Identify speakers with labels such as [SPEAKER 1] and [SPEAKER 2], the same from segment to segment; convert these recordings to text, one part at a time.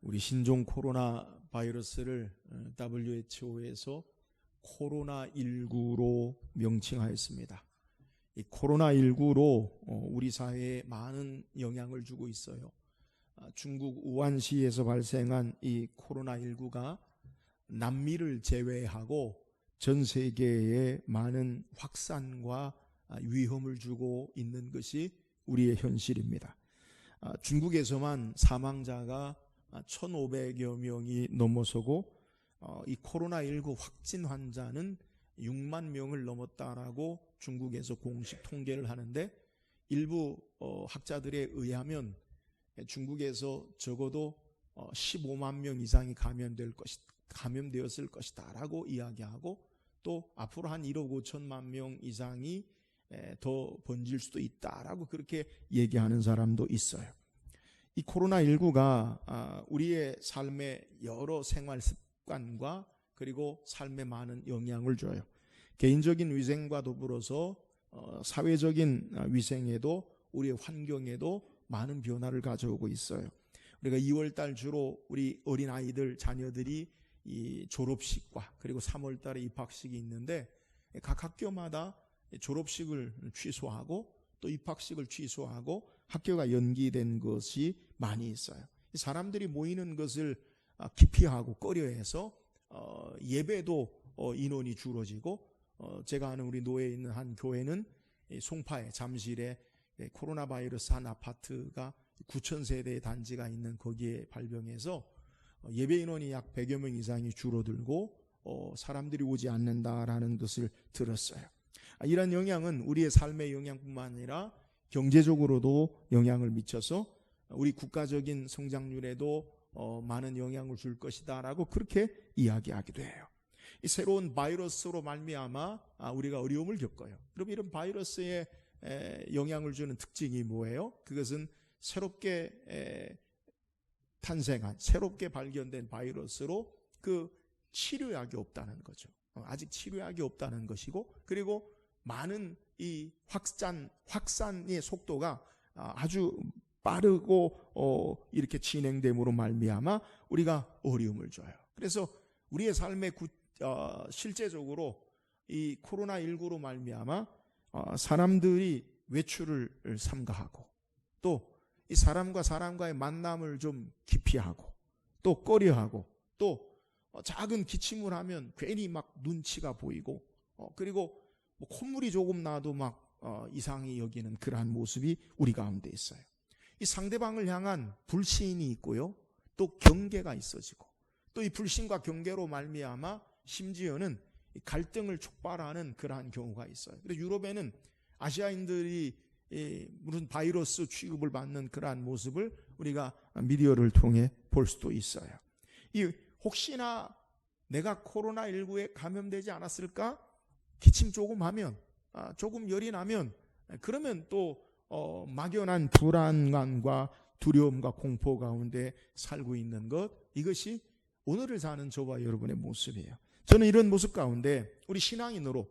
[SPEAKER 1] 우리 신종 코로나 바이러스를 WHO에서 코로나19로 명칭하였습니다. 이 코로나19로 우리 사회에 많은 영향을 주고 있어요. 중국 우한시에서 발생한 이 코로나19가 남미를 제외하고 전 세계에 많은 확산과 위험을 주고 있는 것이 우리의 현실입니다. 중국에서만 사망자가 1,500여 명이 넘어서고 이 코로나19 확진 환자는 6만 명을 넘었다라고 중국에서 공식 통계를 하는데, 일부 학자들에 의하면 중국에서 적어도 15만 명 이상이 감염되었을 것이다 라고 이야기하고, 또 앞으로 한 1억 5천만 명 이상이 더 번질 수도 있다라고 그렇게 얘기하는 사람도 있어요. 이 코로나19가 우리의 삶의 여러 생활 습관과 그리고 삶에 많은 영향을 줘요. 개인적인 위생과 더불어서 사회적인 위생에도, 우리의 환경에도 많은 변화를 가져오고 있어요. 우리가 2월달 주로 우리 어린아이들, 자녀들이 이 졸업식과 그리고 3월달에 입학식이 있는데, 각 학교마다 졸업식을 취소하고 또 입학식을 취소하고 학교가 연기된 것이 많이 있어요. 사람들이 모이는 것을 기피하고 꺼려해서 예배도 인원이 줄어지고, 제가 아는 우리 노예에 있는 한 교회는 송파에 잠실에 코로나 바이러스 한 아파트가 9,000세대의 단지가 있는 거기에 발병해서 예배 인원이 약 100여 명 이상이 줄어들고 사람들이 오지 않는다라는 것을 들었어요. 이런 영향은 우리의 삶의 영향뿐만 아니라 경제적으로도 영향을 미쳐서 우리 국가적인 성장률에도 많은 영향을 줄 것이다 라고 그렇게 이야기하기도 해요. 이 새로운 바이러스로 말미암아 우리가 어려움을 겪어요. 그럼 이런 바이러스에 영향을 주는 특징이 뭐예요? 그것은 새롭게 탄생한, 새롭게 발견된 바이러스로 그 치료약이 없다는 거죠. 아직 치료약이 없다는 것이고, 그리고 많은 이 확산의 속도가 아주 빠르고 이렇게 진행됨으로 말미암아 우리가 어려움을 줘요. 그래서 우리의 삶에 실제적으로 이 코로나19로 말미암아 사람들이 외출을 삼가하고, 또 이 사람과 사람과의 만남을 좀 기피하고, 또 꺼려하고, 또 작은 기침을 하면 괜히 막 눈치가 보이고, 그리고 뭐 콧물이 조금 나도 막 이상히 여기는 그러한 모습이 우리 가운데 있어요. 이 상대방을 향한 불신이 있고요, 또 경계가 있어지고, 또 이 불신과 경계로 말미암아 심지어는 갈등을 촉발하는 그러한 경우가 있어요. 그래서 유럽에는 아시아인들이 무슨 바이러스 취급을 받는 그러한 모습을 우리가 미디어를 통해 볼 수도 있어요. 혹시나 내가 코로나19에 감염되지 않았을까? 기침 조금 하면, 조금 열이 나면, 그러면 또 막연한 불안감과 두려움과 공포 가운데 살고 있는 것, 이것이 오늘을 사는 저와 여러분의 모습이에요. 저는 이런 모습 가운데 우리 신앙인으로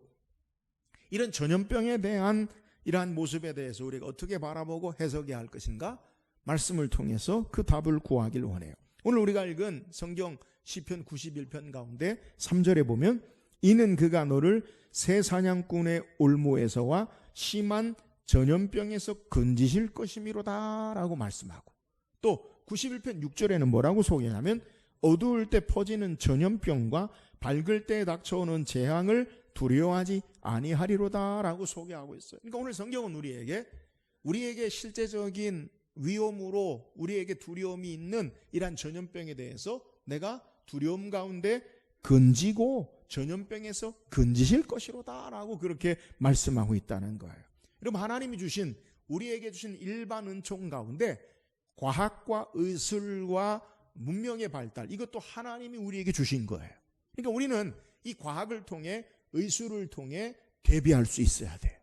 [SPEAKER 1] 이런 전염병에 대한 이러한 모습에 대해서 우리가 어떻게 바라보고 해석해야 할 것인가? 말씀을 통해서 그 답을 구하길 원해요. 오늘 우리가 읽은 성경 시편 91편 가운데 3절에 보면, 이는 그가 너를 새 사냥꾼의 올무에서와 심한 전염병에서 건지실 것이미로다 라고 말씀하고, 또 91편 6절에는 뭐라고 소개하냐면, 어두울 때 퍼지는 전염병과 밝을 때 닥쳐오는 재앙을 두려워하지 아니하리로다 라고 소개하고 있어요. 그러니까 오늘 성경은 우리에게 실제적인 위험으로 우리에게 두려움이 있는 이러한 전염병에 대해서 내가 두려움 가운데 건지고 전염병에서 건지실 것이로다 라고 그렇게 말씀하고 있다는 거예요. 여러분, 하나님이 우리에게 주신 일반 은총 가운데 과학과 의술과 문명의 발달, 이것도 하나님이 우리에게 주신 거예요. 그러니까 우리는 이 과학을 통해, 의술을 통해 대비할 수 있어야 돼요.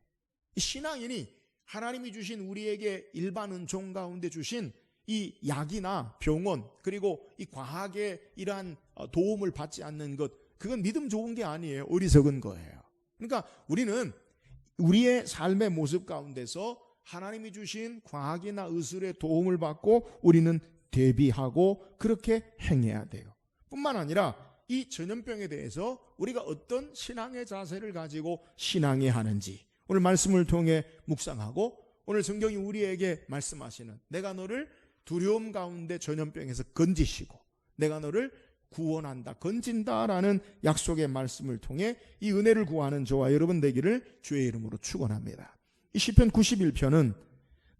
[SPEAKER 1] 이 신앙인이 하나님이 주신 우리에게 일반 은총 가운데 주신 이 약이나 병원, 그리고 이 과학의 이러한 도움을 받지 않는 것, 그건 믿음 좋은 게 아니에요. 어리석은 거예요. 그러니까 우리는 우리의 삶의 모습 가운데서 하나님이 주신 과학이나 의술의 도움을 받고 우리는 대비하고 그렇게 행해야 돼요. 뿐만 아니라 이 전염병에 대해서 우리가 어떤 신앙의 자세를 가지고 신앙해야 하는지 오늘 말씀을 통해 묵상하고, 오늘 성경이 우리에게 말씀하시는 내가 너를 두려움 가운데 전염병에서 건지시고 내가 너를 구원한다, 건진다라는 약속의 말씀을 통해 이 은혜를 구하는 저와 여러분 되기를 주의 이름으로 축원합니다. 이 시편 91편은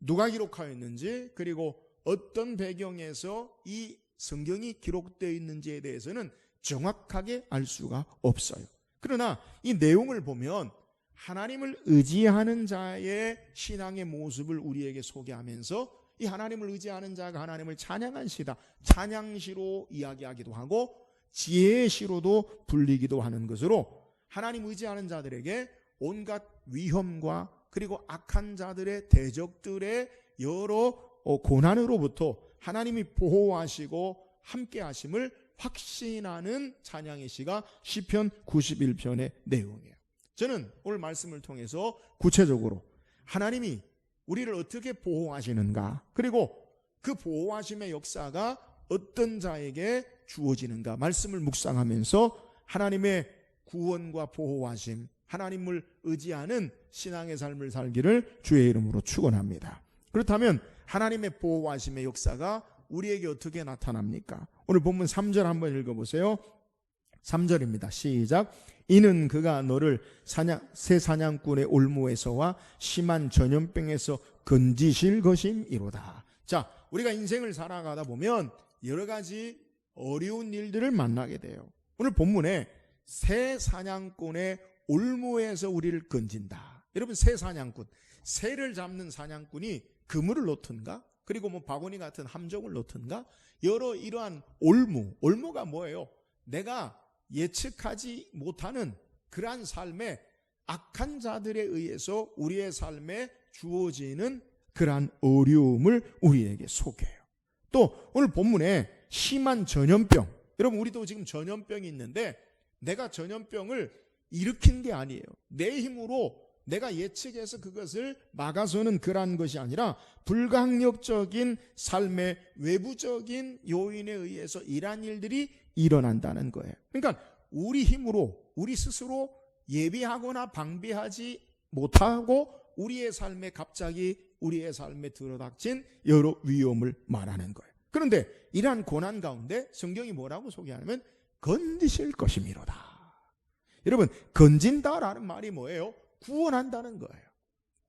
[SPEAKER 1] 누가 기록하였는지, 그리고 어떤 배경에서 이 성경이 기록되어 있는지에 대해서는 정확하게 알 수가 없어요. 그러나 이 내용을 보면 하나님을 의지하는 자의 신앙의 모습을 우리에게 소개하면서 이 하나님을 의지하는 자가 하나님을 찬양한 시다, 찬양시로 이야기하기도 하고 지혜의 시로도 불리기도 하는 것으로 하나님 의지하는 자들에게 온갖 위험과 그리고 악한 자들의 대적들의 여러 고난으로부터 하나님이 보호하시고 함께 하심을 확신하는 찬양의 시가 시편 91편의 내용이에요. 저는 오늘 말씀을 통해서 구체적으로 하나님이 우리를 어떻게 보호하시는가, 그리고 그 보호하심의 역사가 어떤 자에게 주어지는가 말씀을 묵상하면서 하나님의 구원과 보호하심, 하나님을 의지하는 신앙의 삶을 살기를 주의 이름으로 축원합니다. 그렇다면 하나님의 보호하심의 역사가 우리에게 어떻게 나타납니까? 오늘 본문 3절 한번 읽어보세요. 3절입니다. 시작. 이는 그가 너를 새 사냥꾼의 올무에서와 심한 전염병에서 건지실 것임이로다. 자, 우리가 인생을 살아가다 보면 여러 가지 어려운 일들을 만나게 돼요. 오늘 본문에 새 사냥꾼의 올무에서 우리를 건진다. 여러분, 새 사냥꾼, 새를 잡는 사냥꾼이 그물을 놓든가, 그리고 바구니 같은 함정을 놓든가, 여러 이러한 올무가 뭐예요? 내가 예측하지 못하는 그러한 삶에 악한 자들에 의해서 우리의 삶에 주어지는 그러한 어려움을 우리에게 소개해요. 또 오늘 본문에 심한 전염병, 여러분 우리도 지금 전염병이 있는데 내가 전염병을 일으킨 게 아니에요. 내 힘으로 내가 예측해서 그것을 막아서는 그러한 것이 아니라 불강력적인 삶의 외부적인 요인에 의해서 이러한 일들이 일어난다는 거예요. 그러니까 우리 힘으로 우리 스스로 예비하거나 방비하지 못하고 우리의 삶에 갑자기 우리의 삶에 들어닥친 여러 위험을 말하는 거예요. 그런데 이러한 고난 가운데 성경이 뭐라고 소개하냐면 건지실 것이미로다. 여러분, 건진다라는 말이 뭐예요? 구원한다는 거예요.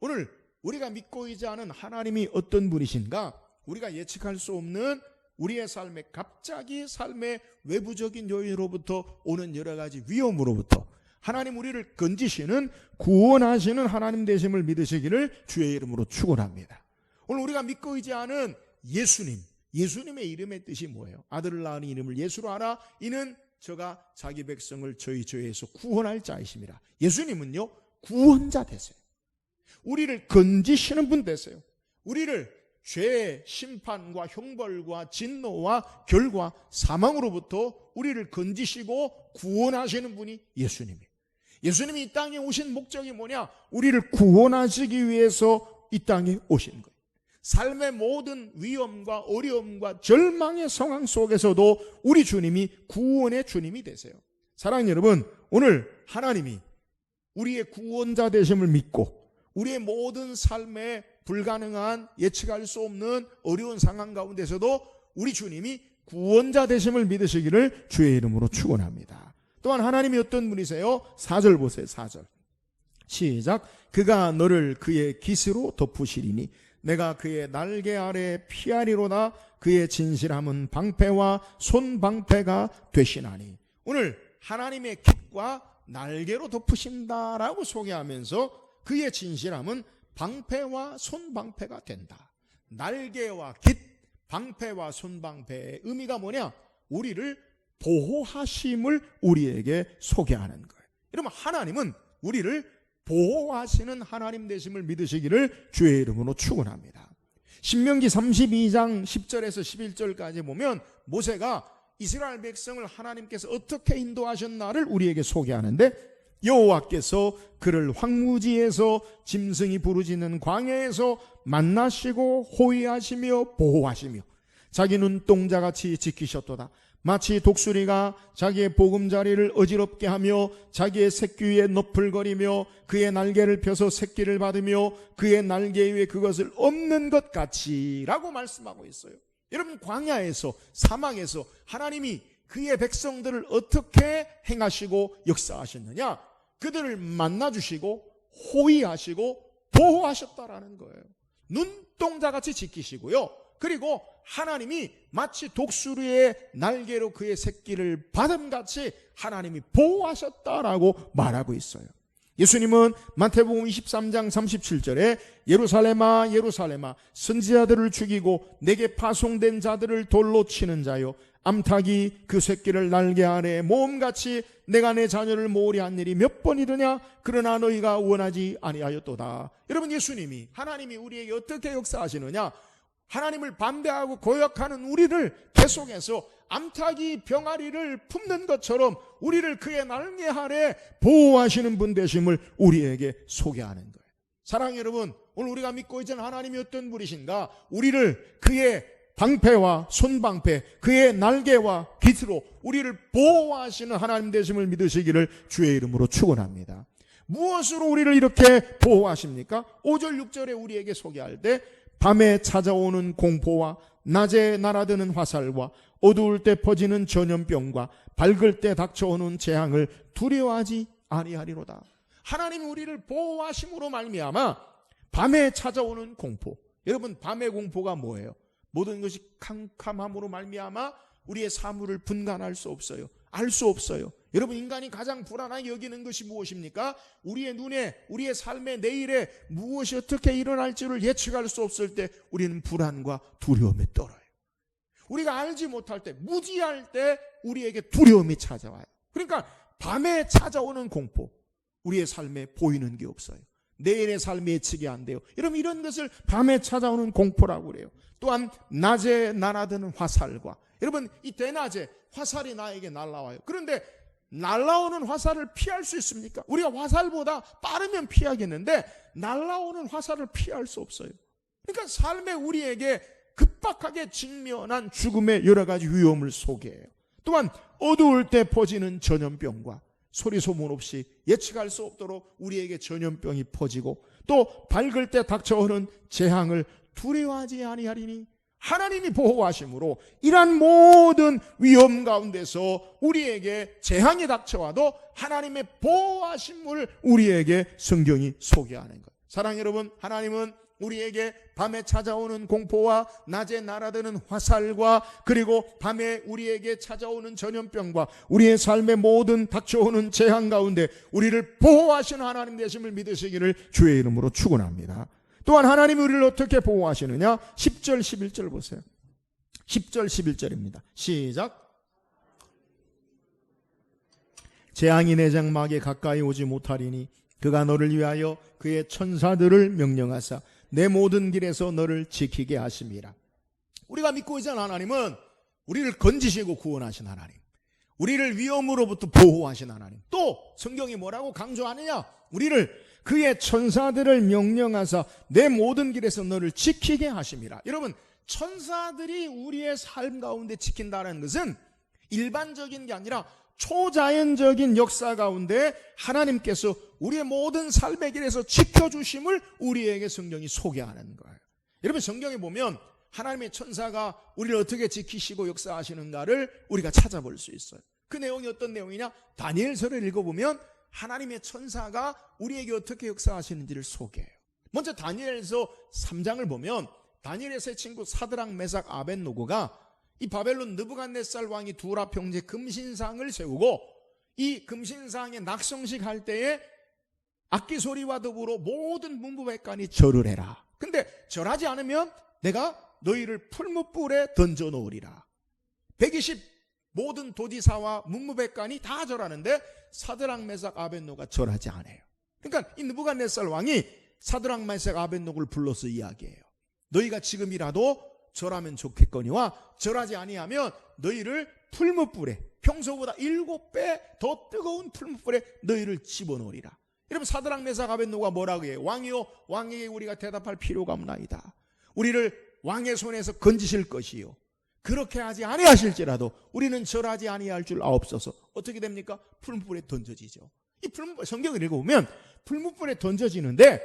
[SPEAKER 1] 오늘 우리가 믿고 의지하는 하나님이 어떤 분이신가? 우리가 예측할 수 없는 우리의 삶에 갑자기 삶의 외부적인 요인으로부터 오는 여러 가지 위험으로부터 하나님 우리를 건지시는 구원하시는 하나님 되심을 믿으시기를 주의 이름으로 축원합니다. 오늘 우리가 믿고 의지하는 예수님의 이름의 뜻이 뭐예요? 아들을 낳은 이름을 예수로 하라. 이는 저가 자기 백성을 저희 죄에서 구원할 자이심이라. 예수님은요, 구원자 되세요. 우리를 건지시는 분 되세요. 우리를 죄의 심판과 형벌과 진노와 결과 사망으로부터 우리를 건지시고 구원하시는 분이 예수님이에요. 예수님이 이 땅에 오신 목적이 뭐냐? 우리를 구원하시기 위해서 이 땅에 오신 거예요. 삶의 모든 위험과 어려움과 절망의 상황 속에서도 우리 주님이 구원의 주님이 되세요. 사랑하는 여러분, 오늘 하나님이 우리의 구원자 되심을 믿고 우리의 모든 삶에 불가능한 예측할 수 없는 어려운 상황 가운데서도 우리 주님이 구원자 되심을 믿으시기를 주의 이름으로 축원합니다. 또한 하나님이 어떤 분이세요? 4절 보세요. 4절 시작. 그가 너를 그의 깃으로 덮으시리니 내가 그의 날개 아래 피하리로다. 그의 진실함은 방패와 손방패가 되시나니. 오늘 하나님의 깃과 날개로 덮으신다라고 소개하면서 그의 진실함은 방패와 손방패가 된다. 날개와 깃, 방패와 손방패의 의미가 뭐냐? 우리를 보호하심을 우리에게 소개하는 거예요. 여러분, 하나님은 우리를 보호하시는 하나님 되심을 믿으시기를 주의 이름으로 축원합니다. 신명기 32장 10절에서 11절까지 보면 모세가 이스라엘 백성을 하나님께서 어떻게 인도하셨나를 우리에게 소개하는데, 여호와께서 그를 황무지에서 짐승이 부르짖는 광야에서 만나시고 호위하시며 보호하시며 자기 눈동자같이 지키셨도다. 마치 독수리가 자기의 보금자리를 어지럽게 하며 자기의 새끼 위에 너풀거리며 그의 날개를 펴서 새끼를 받으며 그의 날개 위에 그것을 엎는 것 같이 라고 말씀하고 있어요. 여러분, 광야에서, 사막에서 하나님이 그의 백성들을 어떻게 행하시고 역사하셨느냐? 그들을 만나주시고 호위하시고 보호하셨다라는 거예요. 눈동자같이 지키시고요. 그리고 하나님이 마치 독수리의 날개로 그의 새끼를 받음같이 하나님이 보호하셨다라고 말하고 있어요. 예수님은 마태복음 23장 37절에 예루살렘아 예루살렘아 선지자들을 죽이고 내게 파송된 자들을 돌로 치는 자요, 암탉이 그 새끼를 날개 아래에 모음같이 내가 내 자녀를 모으려 한 일이 몇 번이더냐? 그러나 너희가 원하지 아니하였도다. 여러분, 예수님이, 하나님이 우리에게 어떻게 역사하시느냐? 하나님을 반대하고 고역하는 우리를 계속해서 암탉이 병아리를 품는 것처럼 우리를 그의 날개 아래 보호하시는 분 되심을 우리에게 소개하는 거예요. 사랑하는 여러분, 오늘 우리가 믿고 있는 하나님이 어떤 분이신가? 우리를 그의 방패와 손방패, 그의 날개와 깃으로 우리를 보호하시는 하나님 되심을 믿으시기를 주의 이름으로 축원합니다. 무엇으로 우리를 이렇게 보호하십니까? 5절 6절에 우리에게 소개할 때 밤에 찾아오는 공포와 낮에 날아드는 화살과 어두울 때 퍼지는 전염병과 밝을 때 닥쳐오는 재앙을 두려워하지 아니하리로다. 하나님이 우리를 보호하심으로 말미암아 밤에 찾아오는 공포. 여러분, 밤의 공포가 뭐예요? 모든 것이 캄캄함으로 말미암아 우리의 사물을 분간할 수 없어요. 알 수 없어요. 여러분, 인간이 가장 불안하게 여기는 것이 무엇입니까? 우리의 눈에, 우리의 삶의 내일에 무엇이 어떻게 일어날지를 예측할 수 없을 때 우리는 불안과 두려움에 떨어요. 우리가 알지 못할 때, 무지할 때 우리에게 두려움이 찾아와요. 그러니까 밤에 찾아오는 공포, 우리의 삶에 보이는 게 없어요. 내일의 삶이 예측이 안 돼요. 여러분, 이런 것을 밤에 찾아오는 공포라고 그래요. 또한 낮에 날아드는 화살과, 여러분, 이 대낮에 화살이 나에게 날아와요. 그런데 날아오는 화살을 피할 수 있습니까? 우리가 화살보다 빠르면 피하겠는데 날아오는 화살을 피할 수 없어요. 그러니까 삶에 우리에게 급박하게 직면한 죽음의 여러 가지 위험을 소개해요. 또한 어두울 때 퍼지는 전염병과 소리 소문 없이 예측할 수 없도록 우리에게 전염병이 퍼지고, 또 밝을 때 닥쳐오는 재앙을 두려워하지 아니하리니, 하나님이 보호하심으로 이러한 모든 위험 가운데서 우리에게 재앙이 닥쳐와도 하나님의 보호하심을 우리에게 성경이 소개하는 거예요. 사랑하는 여러분, 하나님은 우리에게 밤에 찾아오는 공포와 낮에 날아드는 화살과 그리고 밤에 우리에게 찾아오는 전염병과 우리의 삶의 모든 닥쳐오는 재앙 가운데 우리를 보호하시는 하나님 되심을 믿으시기를 주의 이름으로 축원합니다. 또한 하나님이 우리를 어떻게 보호하시느냐? 10절 11절 보세요. 10절 11절입니다. 시작. 재앙이 내 장막에 가까이 오지 못하리니 그가 너를 위하여 그의 천사들을 명령하사 내 모든 길에서 너를 지키게 하심이라. 우리가 믿고 있는 하나님은 우리를 건지시고 구원하신 하나님, 우리를 위험으로부터 보호하신 하나님, 또 성경이 뭐라고 강조하느냐? 우리를 그의 천사들을 명령하사 내 모든 길에서 너를 지키게 하심이라. 여러분, 천사들이 우리의 삶 가운데 지킨다는 것은 일반적인 게 아니라 초자연적인 역사 가운데 하나님께서 우리의 모든 삶의 길에서 지켜주심을 우리에게 성경이 소개하는 거예요. 여러분, 성경에 보면 하나님의 천사가 우리를 어떻게 지키시고 역사하시는가를 우리가 찾아볼 수 있어요. 그 내용이 어떤 내용이냐? 다니엘서를 읽어보면 하나님의 천사가 우리에게 어떻게 역사하시는지를 소개해요. 먼저 다니엘서 3장을 보면 다니엘의 세 친구 사드락, 메삭, 아벳노고가 이 바벨론 느부갓네살 왕이 두라 평지에 금신상을 세우고 이 금신상에 낙성식 할 때에 악기 소리와 더불어 모든 문무백관이 절을 해라. 근데 절하지 않으면 내가 너희를 풀무불에 던져 놓으리라. 120 모든 도지사와 문무백관이 다 절하는데 사드락, 메삭, 아벳노가 절하지 않아요. 그러니까 이 느부갓네살 왕이 사드락, 메삭, 아벳노고를 불러서 이야기해요. 너희가 지금이라도 절하면 좋겠거니와 절하지 아니하면 너희를 풀무불에, 평소보다 7배 더 뜨거운 풀무불에 너희를 집어넣으리라. 여러분, 사드락, 메삭, 아벳노고가 뭐라고 해요? 왕이요, 왕에게 우리가 대답할 필요가 없나이다. 우리를 왕의 손에서 건지실 것이요, 그렇게 하지 아니하실지라도 우리는 절하지 아니할 줄 아옵소서. 어떻게 됩니까? 풀무불에 던져지죠. 이 성경을 읽어보면 풀무불에 던져지는데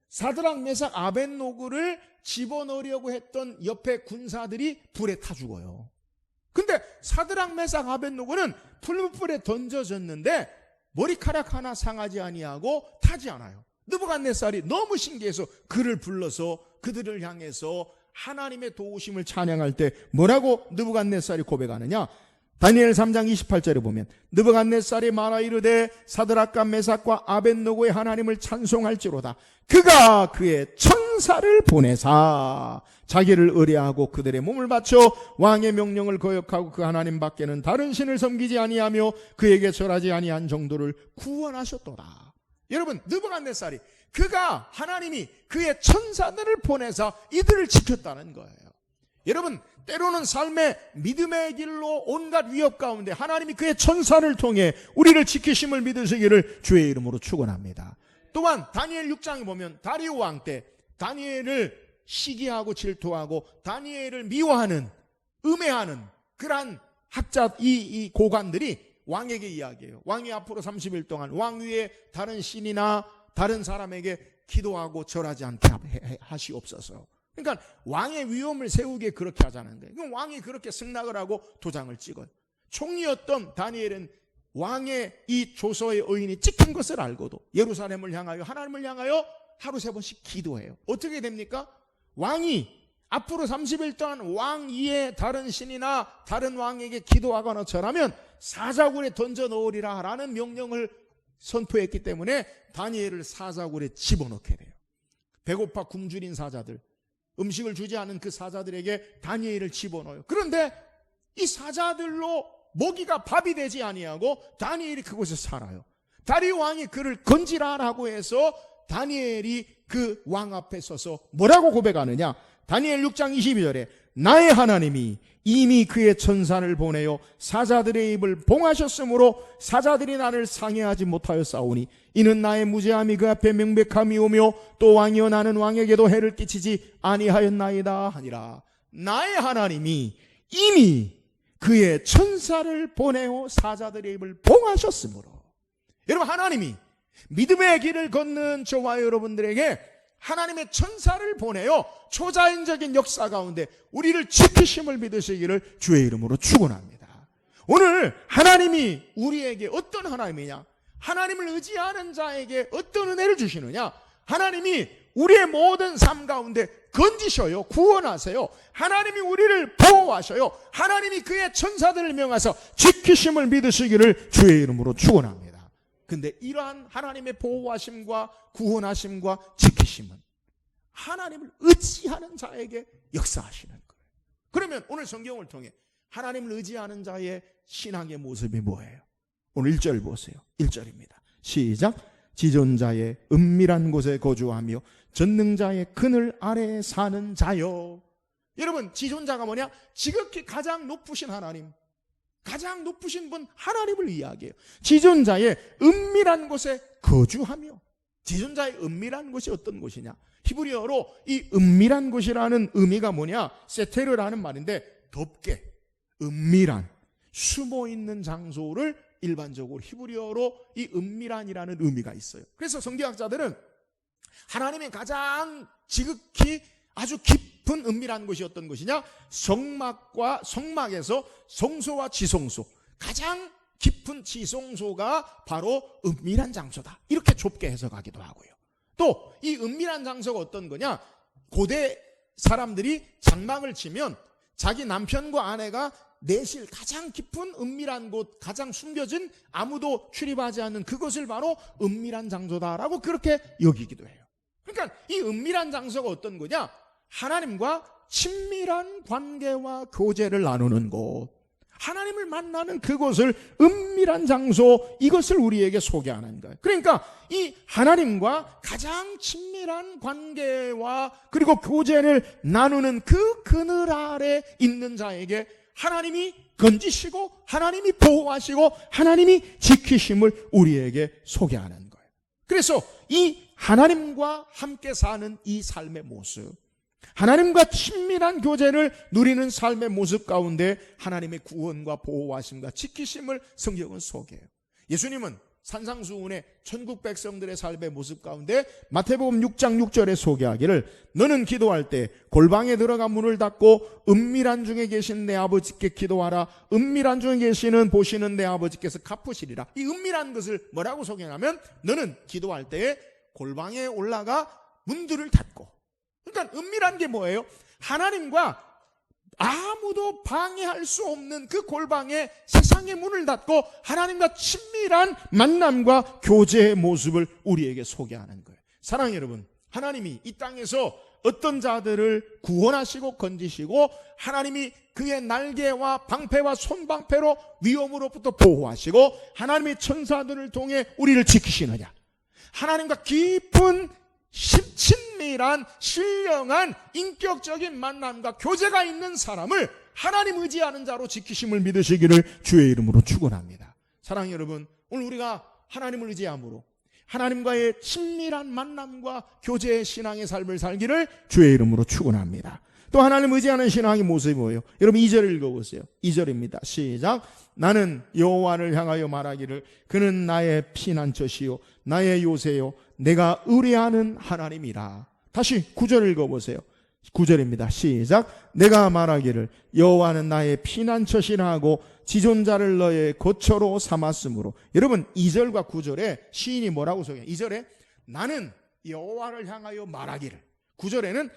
[SPEAKER 1] 사드락 메삭 아벳노고를 집어넣으려고 했던 옆에 군사들이 불에 타 죽어요. 근데 사드락 메삭 아벳노고는 풀무불에 던져졌는데 머리카락 하나 상하지 아니하고 타지 않아요. 느부갓네살이 너무 신기해서 그를 불러서 그들을 향해서 하나님의 도우심을 찬양할 때 뭐라고 느부갓네살이 고백하느냐? 다니엘 3장 28절에 보면 느부갓네살이 말하 이르되 사드락과 메삭과 아벳노고의 하나님을 찬송할지로다. 그가 그의 천사를 보내사 자기를 의뢰하고 그들의 몸을 바쳐 왕의 명령을 거역하고 그 하나님 밖에는 다른 신을 섬기지 아니하며 그에게 절하지 아니한 정도를 구원하셨도다. 여러분, 느부갓네살이 그가 하나님이 그의 천사들을 보내사 이들을 지켰다는 거예요. 여러분, 때로는 삶의 믿음의 길로 온갖 위협 가운데 하나님이 그의 천사를 통해 우리를 지키심을 믿으시기를 주의 이름으로 축원합니다. 또한 다니엘 6장에 보면 다리오 왕 때 다니엘을 시기하고 질투하고 다니엘을 미워하는 음해하는 그러한 학자 이 고관들이 왕에게 이야기해요. 왕이 앞으로 30일 동안 왕 위에 다른 신이나 다른 사람에게 기도하고 절하지 않게 하시옵소서. 그러니까 왕의 위엄을 세우게 그렇게 하자는 거예요. 그럼 왕이 그렇게 승낙을 하고 도장을 찍어요. 총리였던 다니엘은 왕의 이 조서의 의인이 찍힌 것을 알고도 예루살렘을 향하여 하나님을 향하여 하루 3번씩 기도해요. 어떻게 됩니까? 왕이 앞으로 30일 동안 왕 위에 다른 신이나 다른 왕에게 기도하거나 절하면 사자굴에 던져 넣으리라 라는 명령을 선포했기 때문에 다니엘을 사자굴에 집어넣게 돼요. 배고파 굶주린 사자들, 음식을 주지 않은 그 사자들에게 다니엘을 집어넣어요. 그런데 이 사자들로 먹이가 밥이 되지 아니하고 다니엘이 그곳에 살아요. 다리오 왕이 그를 건지라라고 해서 다니엘이 그 왕 앞에 서서 뭐라고 고백하느냐? 다니엘 6장 22절에 나의 하나님이 이미 그의 천사를 보내어 사자들의 입을 봉하셨으므로 사자들이 나를 상해하지 못하여 싸우니 이는 나의 무죄함이 그 앞에 명백함이 오며 또 왕이여 나는 왕에게도 해를 끼치지 아니하였나이다 하니라. 나의 하나님이 이미 그의 천사를 보내어 사자들의 입을 봉하셨으므로. 여러분, 하나님이 믿음의 길을 걷는 저와 여러분들에게 하나님의 천사를 보내어 초자연적인 역사 가운데 우리를 지키심을 믿으시기를 주의 이름으로 축원합니다. 오늘 하나님이 우리에게 어떤 하나님이냐? 하나님을 의지하는 자에게 어떤 은혜를 주시느냐? 하나님이 우리의 모든 삶 가운데 건지셔요. 구원하세요. 하나님이 우리를 보호하셔요. 하나님이 그의 천사들을 명하사 지키심을 믿으시기를 주의 이름으로 축원합니다. 근데 이러한 하나님의 보호하심과 구원하심과 지키심은 하나님을 의지하는 자에게 역사하시는 거예요. 그러면 오늘 성경을 통해 하나님을 의지하는 자의 신앙의 모습이 뭐예요? 오늘 1절 보세요. 1절입니다. 시작. 지존자의 은밀한 곳에 거주하며 전능자의 그늘 아래에 사는 자요. 여러분, 지존자가 뭐냐? 지극히 가장 높으신 하나님, 가장 높으신 분 하나님을 이야기해요. 지존자의 은밀한 곳에 거주하며. 지존자의 은밀한 곳이 어떤 곳이냐? 히브리어로 이 은밀한 곳이라는 의미가 뭐냐? 세테르라는 말인데 덥게, 은밀한, 숨어있는 장소를 일반적으로 히브리어로 이 은밀한이라는 의미가 있어요. 그래서 성경학자들은 하나님의 가장 지극히 아주 깊은 은밀한 곳이 어떤 곳이냐? 성막에서 성소와 지성소, 가장 깊은 지성소가 바로 은밀한 장소다. 이렇게 좁게 해석하기도 하고요. 또 이 은밀한 장소가 어떤 거냐? 고대 사람들이 장막을 치면 자기 남편과 아내가 내실 가장 깊은 은밀한 곳, 가장 숨겨진 아무도 출입하지 않는 그것을 바로 은밀한 장소다라고 그렇게 여기기도 해요. 그러니까 이 은밀한 장소가 어떤 거냐? 하나님과 친밀한 관계와 교제를 나누는 곳, 하나님을 만나는 그곳을 은밀한 장소, 이것을 우리에게 소개하는 거예요. 그러니까 이 하나님과 가장 친밀한 관계와 그리고 교제를 나누는 그 그늘 아래 있는 자에게 하나님이 건지시고 하나님이 보호하시고 하나님이 지키심을 우리에게 소개하는 거예요. 그래서 이 하나님과 함께 사는 이 삶의 모습, 하나님과 친밀한 교제를 누리는 삶의 모습 가운데 하나님의 구원과 보호하심과 지키심을 성경은 소개해요. 예수님은 산상수훈의 천국 백성들의 삶의 모습 가운데 마태복음 6장 6절에 소개하기를 너는 기도할 때 골방에 들어가 문을 닫고 은밀한 중에 계신 내 아버지께 기도하라. 은밀한 중에 계시는 보시는 내 아버지께서 갚으시리라. 이 은밀한 것을 뭐라고 소개하냐면 너는 기도할 때에 골방에 올라가 문들을 닫고, 그러니까 은밀한 게 뭐예요? 하나님과 아무도 방해할 수 없는 그 골방에 세상의 문을 닫고 하나님과 친밀한 만남과 교제의 모습을 우리에게 소개하는 거예요. 사랑하는 여러분, 하나님이 이 땅에서 어떤 자들을 구원하시고 건지시고 하나님이 그의 날개와 방패와 손방패로 위험으로부터 보호하시고 하나님의 천사들을 통해 우리를 지키시느냐? 하나님과 깊은 친밀한 신령한 인격적인 만남과 교제가 있는 사람을 하나님 의지하는 자로 지키심을 믿으시기를 주의 이름으로 축원합니다. 사랑하는 여러분, 오늘 우리가 하나님을 의지함으로 하나님과의 친밀한 만남과 교제의 신앙의 삶을 살기를 주의 이름으로 축원합니다. 또 하나님 의지하는 신앙의 모습이 뭐예요? 여러분 2절 읽어보세요. 2절입니다. 시작. 나는 여호와를 향하여 말하기를 그는 나의 피난처시요 나의 요새요 내가 의뢰하는 하나님이라. 다시 9절 읽어보세요. 9절입니다. 시작. 내가 말하기를 여호와는 나의 피난처시라 하고 지존자를 너의 거처로 삼았으므로. 여러분 2절과 9절에 시인이 뭐라고 소개해요? 2절에 나는 여호와를 향하여 말하기를, 9절에는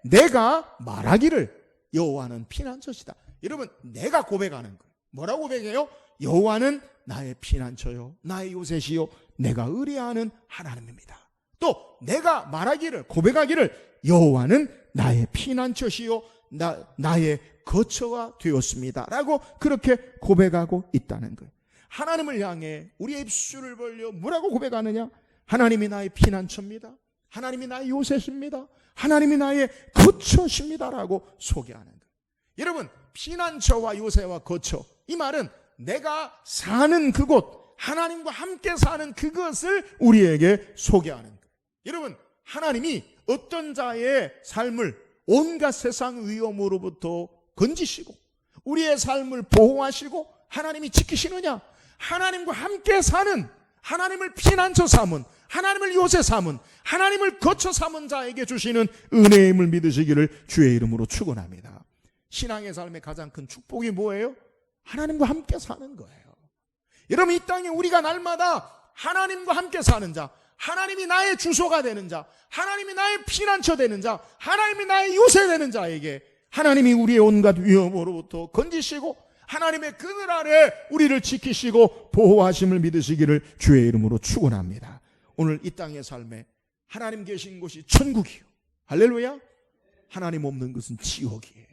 [SPEAKER 1] 내가 말하기를 여호와는 피난처시다. 여러분 내가 고백하는 거예요. 뭐라고 고백해요? 여호와는 나의 피난처요 나의 요새시요 내가 의뢰하는 하나님입니다. 또 내가 말하기를, 고백하기를 여호와는 나의 피난처시요 나의 거처가 되었습니다 라고 그렇게 고백하고 있다는 거예요. 하나님을 향해 우리의 입술을 벌려 뭐라고 고백하느냐? 하나님이 나의 피난처입니다. 하나님이 나의 요새십니다. 하나님이 나의 거처십니다 라고 소개하는 거예요. 여러분 피난처와 요새와 거처, 이 말은 내가 사는 그곳, 하나님과 함께 사는 그것을 우리에게 소개하는 거예요. 여러분 하나님이 어떤 자의 삶을 온갖 세상 위험으로부터 건지시고 우리의 삶을 보호하시고 하나님이 지키시느냐? 하나님과 함께 사는, 하나님을 피난처 삼은, 하나님을 요새 삼은, 하나님을 거처 삼은 자에게 주시는 은혜의 힘을 믿으시기를 주의 이름으로 축원합니다. 신앙의 삶의 가장 큰 축복이 뭐예요? 하나님과 함께 사는 거예요. 여러분 이 땅에 우리가 날마다 하나님과 함께 사는 자, 하나님이 나의 주소가 되는 자, 하나님이 나의 피난처 되는 자, 하나님이 나의 요새 되는 자에게 하나님이 우리의 온갖 위험으로부터 건지시고 하나님의 그늘 아래 우리를 지키시고 보호하심을 믿으시기를 주의 이름으로 축원합니다. 오늘 이 땅의 삶에 하나님 계신 곳이 천국이요, 할렐루야. 하나님 없는 것은 지옥이에요.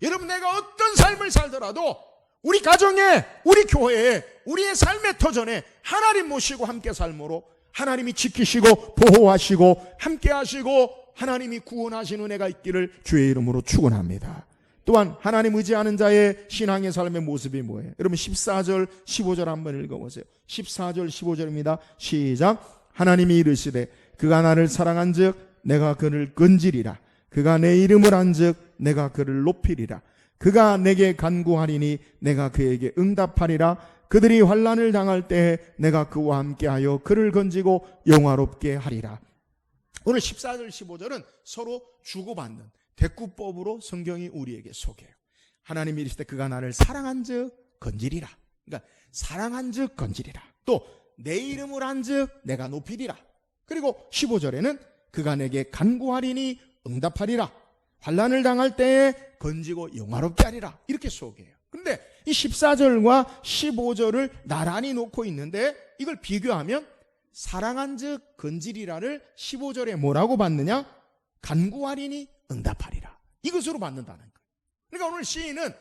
[SPEAKER 1] 여러분 내가 어떤 삶을 살더라도 우리 가정에, 우리 교회에, 우리의 삶의 터전에 하나님 모시고 함께 삶으로 하나님이 지키시고 보호하시고 함께 하시고 하나님이 구원하시는 은혜가 있기를 주의 이름으로 축원합니다. 또한 하나님 의지하는 자의 신앙의 삶의 모습이 뭐예요? 여러분 14절 15절 한번 읽어보세요. 14절 15절입니다. 시작. 하나님이 이르시되 그가 나를 사랑한즉 내가 그를 건지리라. 그가 내 이름을 안즉 내가 그를 높이리라. 그가 내게 간구하리니 내가 그에게 응답하리라. 그들이 환난을 당할 때에 내가 그와 함께하여 그를 건지고 영화롭게 하리라. 오늘 14절 15절은 서로 주고받는 대꾸법으로 성경이 우리에게 소개해요. 하나님이 이르시되 그가 나를 사랑한즉 건지리라. 그러니까 사랑한즉 건지리라. 또 내 이름을 안즉 내가 높이리라. 그리고 15절에는 그가 내게 간구하리니 응답하리라. 환난을 당할 때에 건지고 영화롭게 하리라. 이렇게 소개해요. 근데 이 14절과 15절을 나란히 놓고 있는데 이걸 비교하면 사랑한즉 건지리라를 15절에 뭐라고 받느냐? 간구하리니 응답하리라. 이것으로 받는다는 거예요. 그러니까 오늘 시인은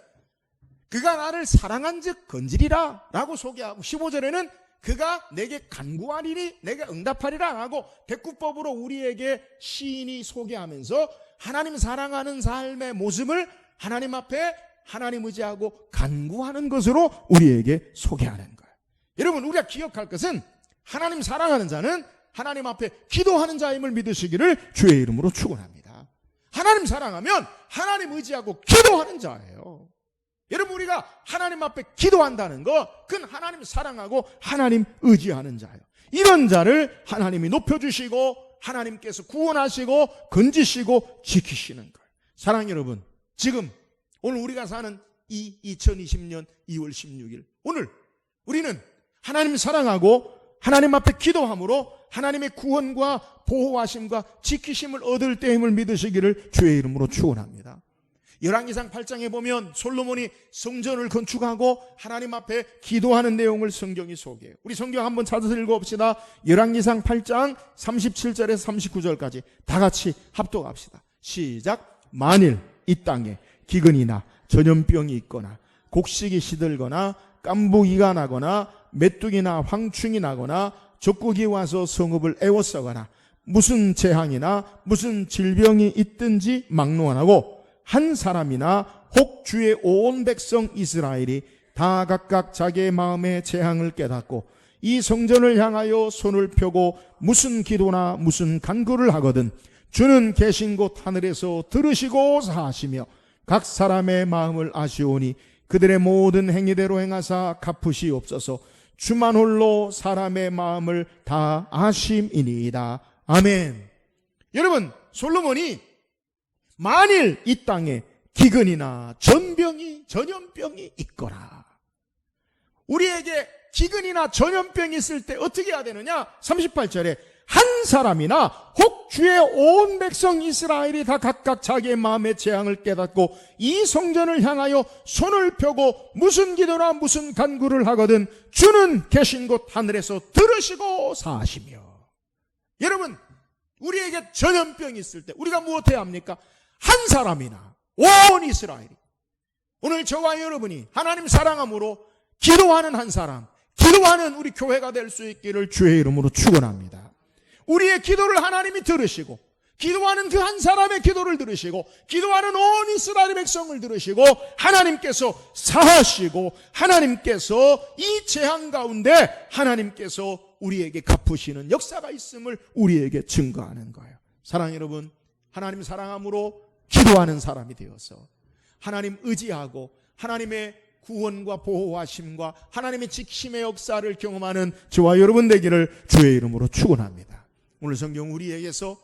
[SPEAKER 1] 그가 나를 사랑한즉 건지리라 라고 소개하고 15절에는 그가 내게 간구하리니 내가 응답하리라 하고 대꾸법으로 우리에게 시인이 소개하면서 하나님 사랑하는 삶의 모습을 하나님 앞에 하나님 의지하고 간구하는 것으로 우리에게 소개하는 거예요. 여러분 우리가 기억할 것은 하나님 사랑하는 자는 하나님 앞에 기도하는 자임을 믿으시기를 주의 이름으로 축원합니다. 하나님 사랑하면 하나님 의지하고 기도하는 자예요. 여러분, 우리가 하나님 앞에 기도한다는 거, 그건 하나님 사랑하고 하나님 의지하는 자예요. 이런 자를 하나님이 높여주시고 하나님께서 구원하시고 건지시고 지키시는 거예요. 사랑하는 여러분, 지금 오늘 우리가 사는 이 2020년 2월 16일, 오늘 우리는 하나님 사랑하고 하나님 앞에 기도함으로 하나님의 구원과 보호하심과 지키심을 얻을 때임을 믿으시기를 주의 이름으로 축원합니다. 열왕기상 8장에 보면 솔로몬이 성전을 건축하고 하나님 앞에 기도하는 내용을 성경이 소개해요. 우리 성경 한번 찾아서 읽어봅시다. 열왕기상 8장 37절에서 39절까지 다 같이 합독합시다. 시작. 만일 이 땅에 기근이나 전염병이 있거나 곡식이 시들거나 깐부기가 나거나 메뚜기나 황충이 나거나 적국이 와서 성읍을 에워싸거나 무슨 재앙이나 무슨 질병이 있든지 막론 안 하고 한 사람이나 혹 주의 온 백성 이스라엘이 다 각각 자기의 마음의 재앙을 깨닫고 이 성전을 향하여 손을 펴고 무슨 기도나 무슨 간구를 하거든 주는 계신 곳 하늘에서 들으시고 사하시며 각 사람의 마음을 아시오니 그들의 모든 행위대로 행하사 갚으시옵소서. 주만 홀로 사람의 마음을 다 아심이니이다. 아멘. 여러분, 솔로몬이 만일 이 땅에 기근이나 전염병이 있거라. 우리에게 기근이나 전염병이 있을 때 어떻게 해야 되느냐? 38절에 한 사람이나 혹 주의 온 백성 이스라엘이 다 각각 자기의 마음의 재앙을 깨닫고 이 성전을 향하여 손을 펴고 무슨 기도나 무슨 간구를 하거든 주는 계신 곳 하늘에서 들으시고 사하시며. 여러분, 우리에게 전염병이 있을 때 우리가 무엇해야 합니까? 한 사람이나 온 이스라엘이, 오늘 저와 여러분이 하나님 사랑함으로 기도하는 한 사람, 기도하는 우리 교회가 될 수 있기를 주의 이름으로 축원합니다. 우리의 기도를 하나님이 들으시고 기도하는 그 한 사람의 기도를 들으시고 기도하는 온 이스라엘 백성을 들으시고 하나님께서 사하시고 하나님께서 이 재앙 가운데 하나님께서 우리에게 갚으시는 역사가 있음을 우리에게 증거하는 거예요. 사랑하는 여러분, 하나님 사랑함으로 기도하는 사람이 되어서 하나님 의지하고 하나님의 구원과 보호하심과 하나님의 지키심의 역사를 경험하는 저와 여러분 되기를 주의 이름으로 축원합니다. 오늘 성경 우리에게서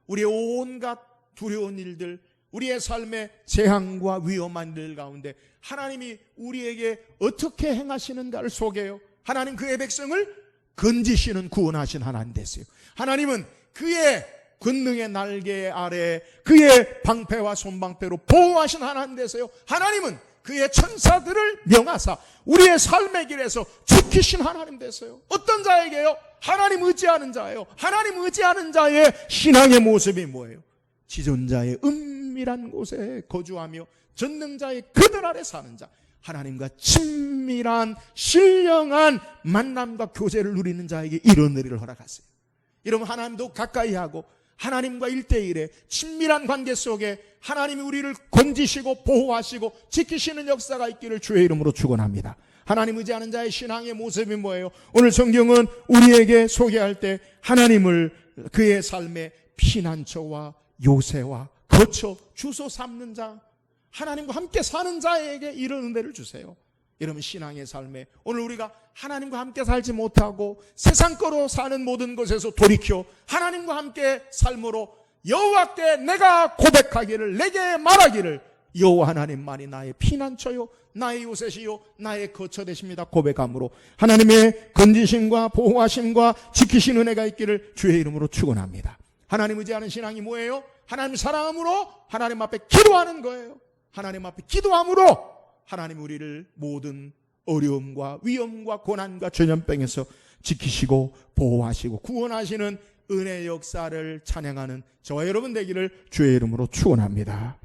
[SPEAKER 1] 우리의 온갖 두려운 일들, 우리의 삶의 재앙과 위험한 일 가운데 하나님이 우리에게 어떻게 행하시는가를 소개해요. 하나님 그의 백성을 건지시는 구원하신 하나님 되세요. 하나님은 그의 권능의 날개 아래 그의 방패와 손방패로 보호하신 하나님 되세요. 하나님은 그의 천사들을 명하사 우리의 삶의 길에서 지키신 하나님 되세요. 어떤 자에게요? 하나님 의지하는 자예요. 하나님 의지하는 자의 신앙의 모습이 뭐예요? 지존자의 은밀한 곳에 거주하며 전능자의 그들 아래 사는 자, 하나님과 친밀한 신령한 만남과 교제를 누리는 자에게 이런 은혜를 허락하세요. 여러분, 하나님도 가까이 하고 하나님과 1대1의 친밀한 관계 속에 하나님이 우리를 건지시고 보호하시고 지키시는 역사가 있기를 주의 이름으로 축원합니다. 하나님 의지하는 자의 신앙의 모습이 뭐예요? 오늘 성경은 우리에게 소개할 때 하나님을 그의 삶의 피난처와 요새와 거처 주소 삼는 자, 하나님과 함께 사는 자에게 이런 은혜를 주세요. 여러분, 신앙의 삶에 오늘 우리가 하나님과 함께 살지 못하고 세상 거로 사는 모든 것에서 돌이켜 하나님과 함께 삶으로 여호와께 내가 고백하기를, 내게 말하기를 여호와 하나님만이 나의 피난처요 나의 요새시요 나의 거처 되십니다 고백함으로 하나님의 건지심과 보호하심과 지키신 은혜가 있기를 주의 이름으로 축원합니다. 하나님 의지하는 신앙이 뭐예요? 하나님 사랑함으로 하나님 앞에 기도하는 거예요. 하나님 앞에 기도함으로 하나님 우리를 모든 어려움과 위험과 고난과 전염병에서 지키시고 보호하시고 구원하시는 은혜의 역사를 찬양하는 저와 여러분 되기를 주의 이름으로 축원합니다.